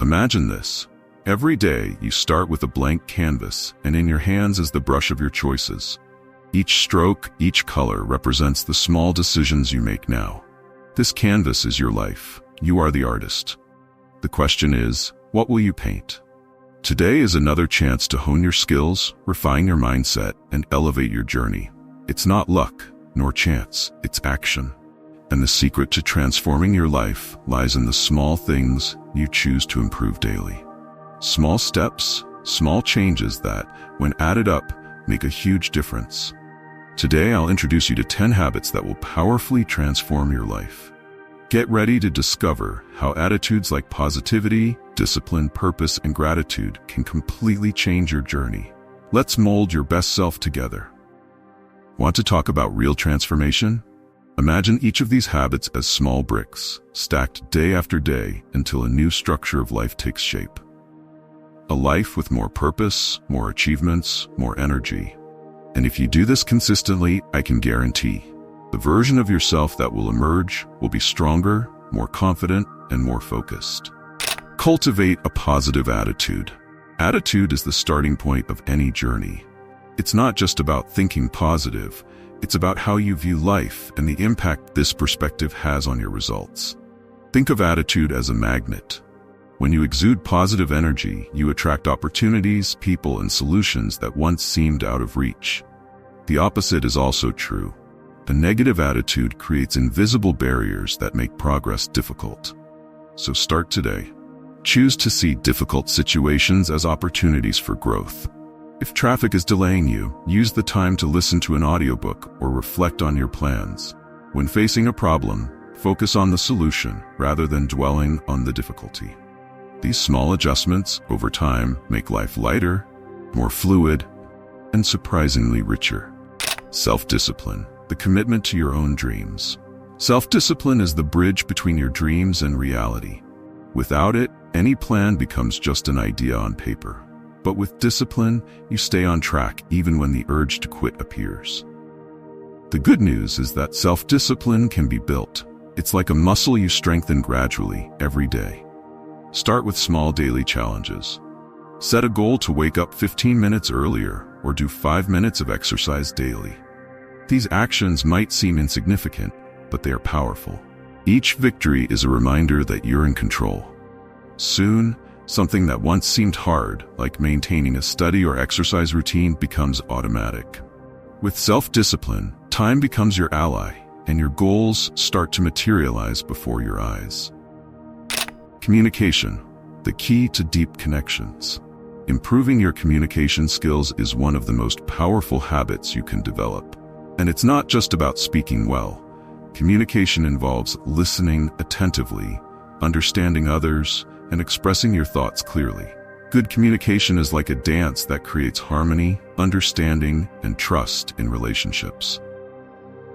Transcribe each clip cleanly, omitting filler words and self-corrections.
Imagine this. Every day you start with a blank canvas, and in your hands is the brush of your choices. Each stroke, each color represents the small decisions you make now. This canvas is your life. You are the artist. The question is, what will you paint? Today is another chance to hone your skills, refine your mindset, and elevate your journey. It's not luck, nor chance, it's action. And the secret to transforming your life lies in the small things you choose to improve daily. Small steps, small changes that, when added up, make a huge difference. Today I'll introduce you to 10 habits that will powerfully transform your life. Get ready to discover how attitudes like positivity, discipline, purpose, and gratitude can completely change your journey. Let's mold your best self together. Want to talk about real transformation? Imagine each of these habits as small bricks, stacked day after day until a new structure of life takes shape. A life with more purpose, more achievements, more energy. And if you do this consistently, I can guarantee the version of yourself that will emerge will be stronger, more confident, and more focused. Cultivate a positive attitude. Attitude is the starting point of any journey. It's not just about thinking positive, it's about how you view life and the impact this perspective has on your results. Think of attitude as a magnet. When you exude positive energy, you attract opportunities, people, and solutions that once seemed out of reach. The opposite is also true. A negative attitude creates invisible barriers that make progress difficult. So start today. Choose to see difficult situations as opportunities for growth. If traffic is delaying you, use the time to listen to an audiobook or reflect on your plans. When facing a problem, focus on the solution rather than dwelling on the difficulty. These small adjustments, over time, make life lighter, more fluid, and surprisingly richer. Self-discipline, the commitment to your own dreams. Self-discipline is the bridge between your dreams and reality. Without it, any plan becomes just an idea on paper. But with discipline, you stay on track even when the urge to quit appears. The good news is that self-discipline can be built. It's like a muscle you strengthen gradually, every day. Start with small daily challenges. Set a goal to wake up 15 minutes earlier or do 5 minutes of exercise daily. These actions might seem insignificant, but they are powerful. Each victory is a reminder that you're in control. Soon, something that once seemed hard, like maintaining a study or exercise routine, becomes automatic. With self-discipline, time becomes your ally, and your goals start to materialize before your eyes. Communication, the key to deep connections. Improving your communication skills is one of the most powerful habits you can develop. And it's not just about speaking well. Communication involves listening attentively, understanding others, and expressing your thoughts clearly. Good communication is like a dance that creates harmony, understanding, and trust in relationships.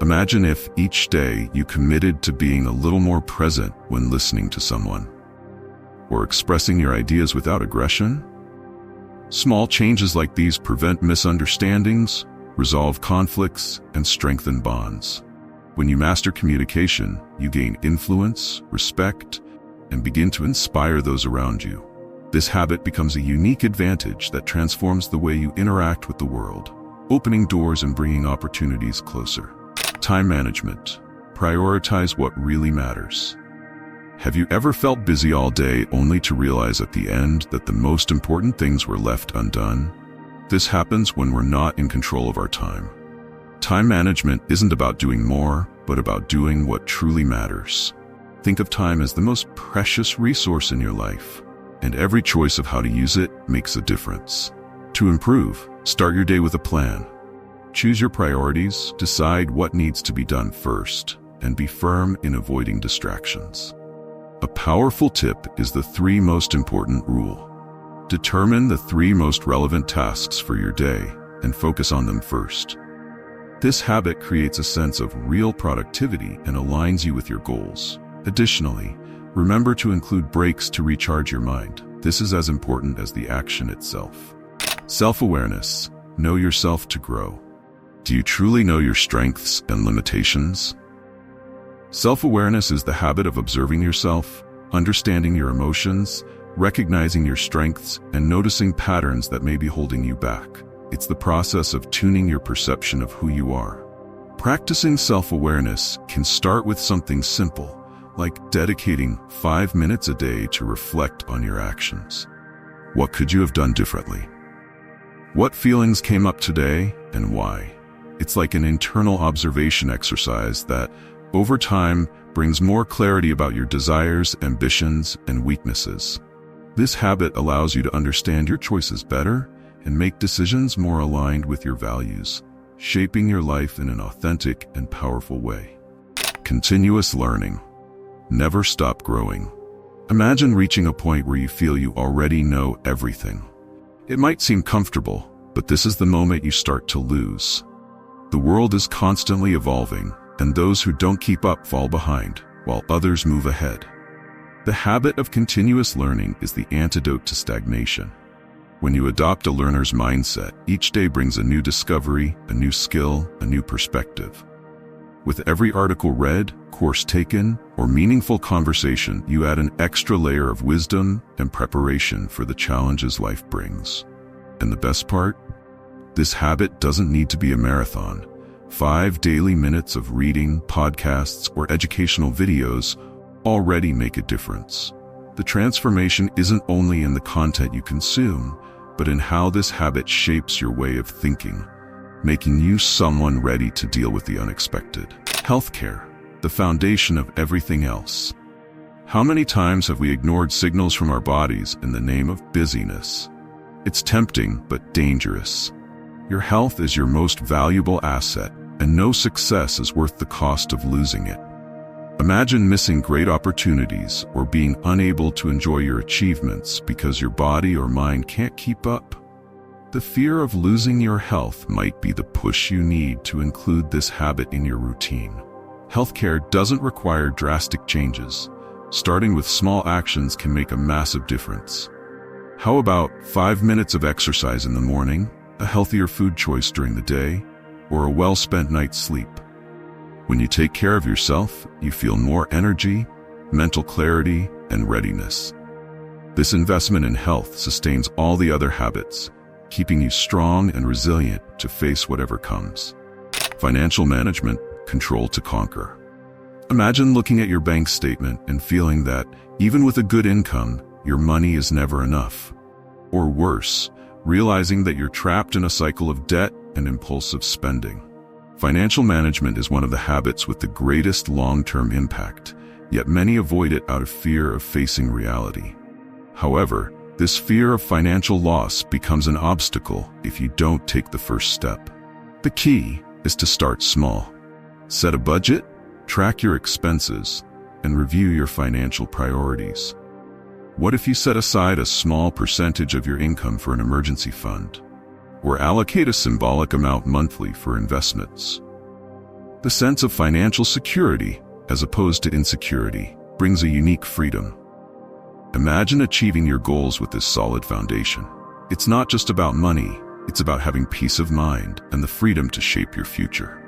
Imagine if each day you committed to being a little more present when listening to someone, or expressing your ideas without aggression. Small changes like these prevent misunderstandings, resolve conflicts, and strengthen bonds. When you master communication, you gain influence, respect, and begin to inspire those around you. This habit becomes a unique advantage that transforms the way you interact with the world, opening doors and bringing opportunities closer. Time management. Prioritize what really matters. Have you ever felt busy all day only to realize at the end that the most important things were left undone? This happens when we're not in control of our time. Time management isn't about doing more, but about doing what truly matters. Think of time as the most precious resource in your life, and every choice of how to use it makes a difference. To improve, start your day with a plan. Choose your priorities, decide what needs to be done first, and be firm in avoiding distractions. A powerful tip is the 3 most important rule. Determine the 3 most relevant tasks for your day and focus on them first. This habit creates a sense of real productivity and aligns you with your goals. Additionally, remember to include breaks to recharge your mind. This is as important as the action itself. Self-awareness. Know yourself to grow. Do you truly know your strengths and limitations? Self-awareness is the habit of observing yourself, understanding your emotions, recognizing your strengths and noticing patterns that may be holding you back. It's the process of tuning your perception of who you are. Practicing self-awareness can start with something simple, like dedicating 5 minutes a day to reflect on your actions. What could you have done differently? What feelings came up today and why? It's like an internal observation exercise that, over time, brings more clarity about your desires, ambitions, and weaknesses. This habit allows you to understand your choices better and make decisions more aligned with your values, shaping your life in an authentic and powerful way. Continuous learning. Never stop growing. Imagine reaching a point where you feel you already know everything. It might seem comfortable, but this is the moment you start to lose. The world is constantly evolving, and those who don't keep up fall behind, while others move ahead. The habit of continuous learning is the antidote to stagnation. When you adopt a learner's mindset, each day brings a new discovery, a new skill, a new perspective. With every article read, course taken, or meaningful conversation, you add an extra layer of wisdom and preparation for the challenges life brings. And the best part? This habit doesn't need to be a marathon. 5 daily minutes of reading, podcasts, or educational videos already make a difference. The transformation isn't only in the content you consume, but in how this habit shapes your way of thinking, making you someone ready to deal with the unexpected. Healthcare, the foundation of everything else. How many times have we ignored signals from our bodies in the name of busyness? It's tempting, but dangerous. Your health is your most valuable asset, and no success is worth the cost of losing it. Imagine missing great opportunities or being unable to enjoy your achievements because your body or mind can't keep up. The fear of losing your health might be the push you need to include this habit in your routine. Healthcare doesn't require drastic changes. Starting with small actions can make a massive difference. How about 5 minutes of exercise in the morning, a healthier food choice during the day, or a well-spent night's sleep? When you take care of yourself, you feel more energy, mental clarity, and readiness. This investment in health sustains all the other habits, keeping you strong and resilient to face whatever comes. Financial management, control to conquer. Imagine looking at your bank statement and feeling that, even with a good income, your money is never enough. Or worse, realizing that you're trapped in a cycle of debt and impulsive spending. Financial management is one of the habits with the greatest long-term impact, yet many avoid it out of fear of facing reality. However, this fear of financial loss becomes an obstacle if you don't take the first step. The key is to start small. Set a budget, track your expenses, and review your financial priorities. What if you set aside a small percentage of your income for an emergency fund? Or allocate a symbolic amount monthly for investments? The sense of financial security, as opposed to insecurity, brings a unique freedom. Imagine achieving your goals with this solid foundation. It's not just about money, it's about having peace of mind and the freedom to shape your future.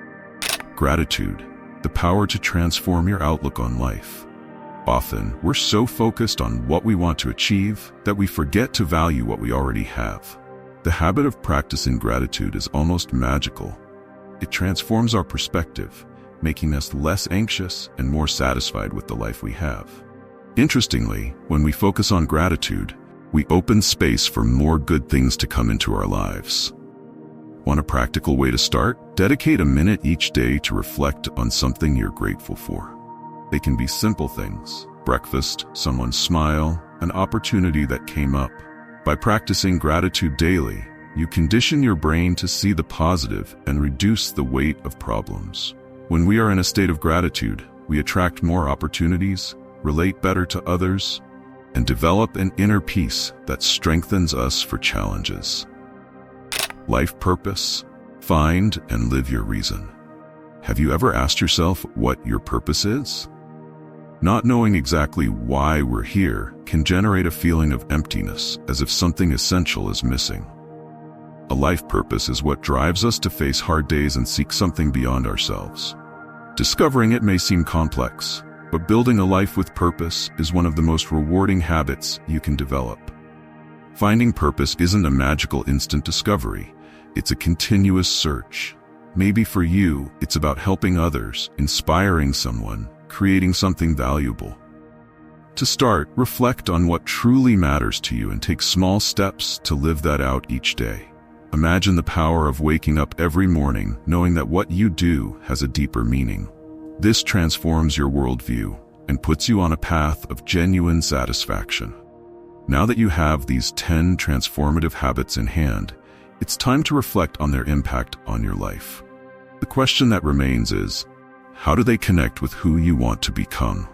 Gratitude, the power to transform your outlook on life. Often, we're so focused on what we want to achieve that we forget to value what we already have. The habit of practicing gratitude is almost magical. It transforms our perspective, making us less anxious and more satisfied with the life we have. Interestingly, when we focus on gratitude, we open space for more good things to come into our lives. Want a practical way to start? Dedicate a minute each day to reflect on something you're grateful for. They can be simple things: breakfast, someone's smile, an opportunity that came up. By practicing gratitude daily, you condition your brain to see the positive and reduce the weight of problems. When we are in a state of gratitude, we attract more opportunities, relate better to others, and develop an inner peace that strengthens us for challenges. Life purpose. Find and live your reason. Have you ever asked yourself what your purpose is? Not knowing exactly why we're here can generate a feeling of emptiness, as if something essential is missing. A life purpose is what drives us to face hard days and seek something beyond ourselves. Discovering it may seem complex, But building a life with purpose is one of the most rewarding habits you can develop. Finding purpose isn't a magical instant discovery. It's a continuous search. Maybe for you, it's about helping others, inspiring someone, creating something valuable. To start, reflect on what truly matters to you and take small steps to live that out each day. Imagine the power of waking up every morning knowing that what you do has a deeper meaning. This transforms your worldview and puts you on a path of genuine satisfaction. Now that you have these 10 transformative habits in hand, it's time to reflect on their impact on your life. The question that remains is, how do they connect with who you want to become?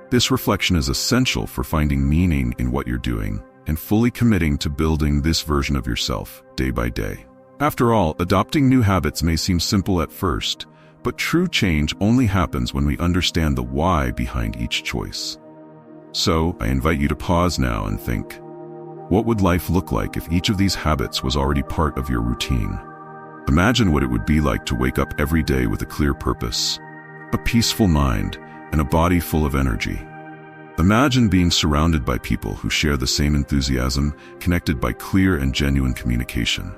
This reflection is essential for finding meaning in what you're doing and fully committing to building this version of yourself day by day. After all, adopting new habits may seem simple at first, but true change only happens when we understand the why behind each choice. So, I invite you to pause now and think, what would life look like if each of these habits was already part of your routine? Imagine what it would be like to wake up every day with a clear purpose, a peaceful mind, and a body full of energy. Imagine being surrounded by people who share the same enthusiasm, connected by clear and genuine communication.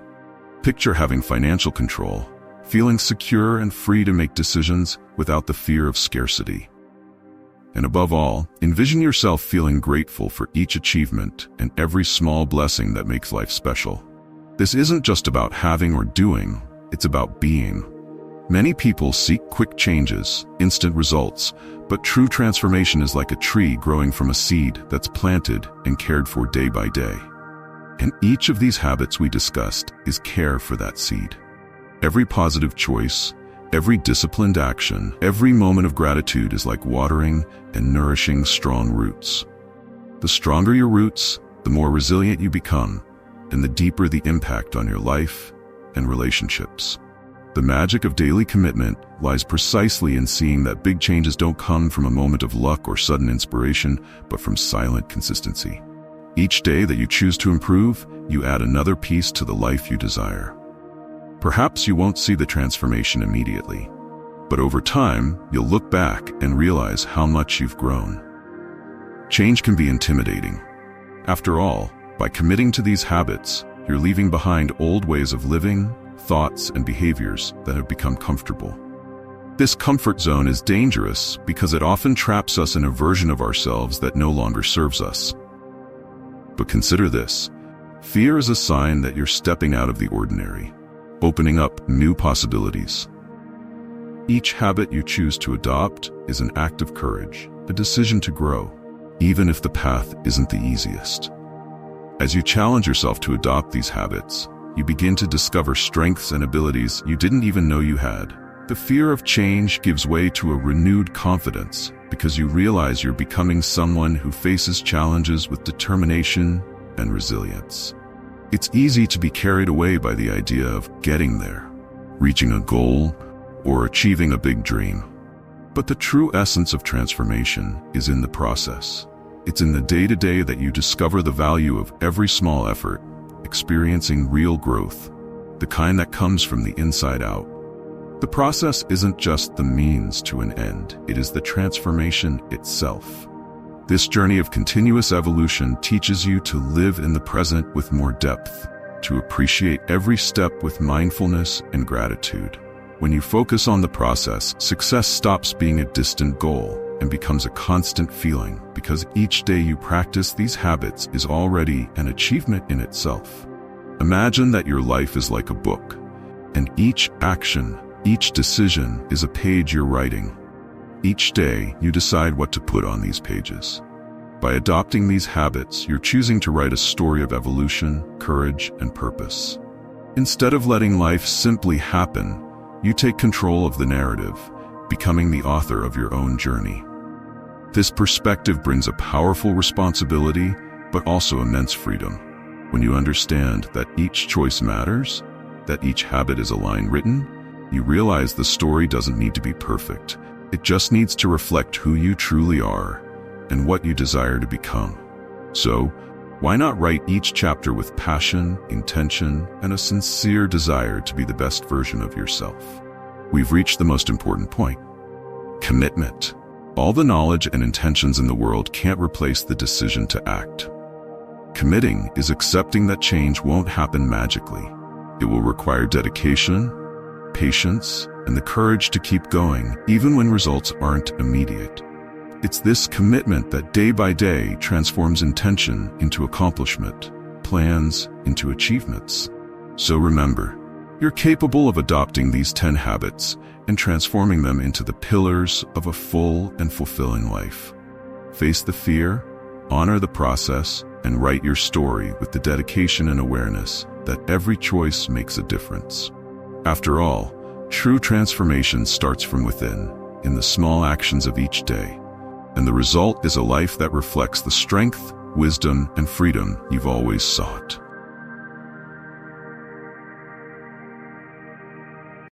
Picture having financial control, feeling secure and free to make decisions without the fear of scarcity. And above all, envision yourself feeling grateful for each achievement and every small blessing that makes life special. This isn't just about having or doing, it's about being. Many people seek quick changes, instant results, but true transformation is like a tree growing from a seed that's planted and cared for day by day. And each of these habits we discussed is care for that seed. Every positive choice, every disciplined action, every moment of gratitude is like watering and nourishing strong roots. The stronger your roots, the more resilient you become, and the deeper the impact on your life and relationships. The magic of daily commitment lies precisely in seeing that big changes don't come from a moment of luck or sudden inspiration, but from silent consistency. Each day that you choose to improve, you add another piece to the life you desire. Perhaps you won't see the transformation immediately, but over time, you'll look back and realize how much you've grown. Change can be intimidating. After all, by committing to these habits, you're leaving behind old ways of living, thoughts, and behaviors that have become comfortable. This comfort zone is dangerous because it often traps us in a version of ourselves that no longer serves us. But consider this. Fear is a sign that you're stepping out of the ordinary, opening up new possibilities. Each habit you choose to adopt is an act of courage, a decision to grow, even if the path isn't the easiest. As you challenge yourself to adopt these habits, you begin to discover strengths and abilities you didn't even know you had. The fear of change gives way to a renewed confidence because you realize you're becoming someone who faces challenges with determination and resilience. It's easy to be carried away by the idea of getting there, reaching a goal, or achieving a big dream. But the true essence of transformation is in the process. It's in the day-to-day that you discover the value of every small effort, experiencing real growth, the kind that comes from the inside out. The process isn't just the means to an end, it is the transformation itself. This journey of continuous evolution teaches you to live in the present with more depth, to appreciate every step with mindfulness and gratitude. When you focus on the process, success stops being a distant goal and becomes a constant feeling, because each day you practice these habits is already an achievement in itself. Imagine that your life is like a book, and each action, each decision is a page you're writing. Each day, you decide what to put on these pages. By adopting these habits, you're choosing to write a story of evolution, courage, and purpose. Instead of letting life simply happen, you take control of the narrative, becoming the author of your own journey. This perspective brings a powerful responsibility, but also immense freedom. When you understand that each choice matters, that each habit is a line written, you realize the story doesn't need to be perfect. It just needs to reflect who you truly are and what you desire to become. So, why not write each chapter with passion, intention, and a sincere desire to be the best version of yourself? We've reached the most important point: commitment. All the knowledge and intentions in the world can't replace the decision to act. Committing is accepting that change won't happen magically. It will require dedication, patience, and the courage to keep going, even when results aren't immediate. It's this commitment that day by day transforms intention into accomplishment, plans into achievements. So remember, you're capable of adopting these 10 habits and transforming them into the pillars of a full and fulfilling life. Face the fear, honor the process, and write your story with the dedication and awareness that every choice makes a difference. After all, true transformation starts from within, in the small actions of each day. And the result is a life that reflects the strength, wisdom, and freedom you've always sought.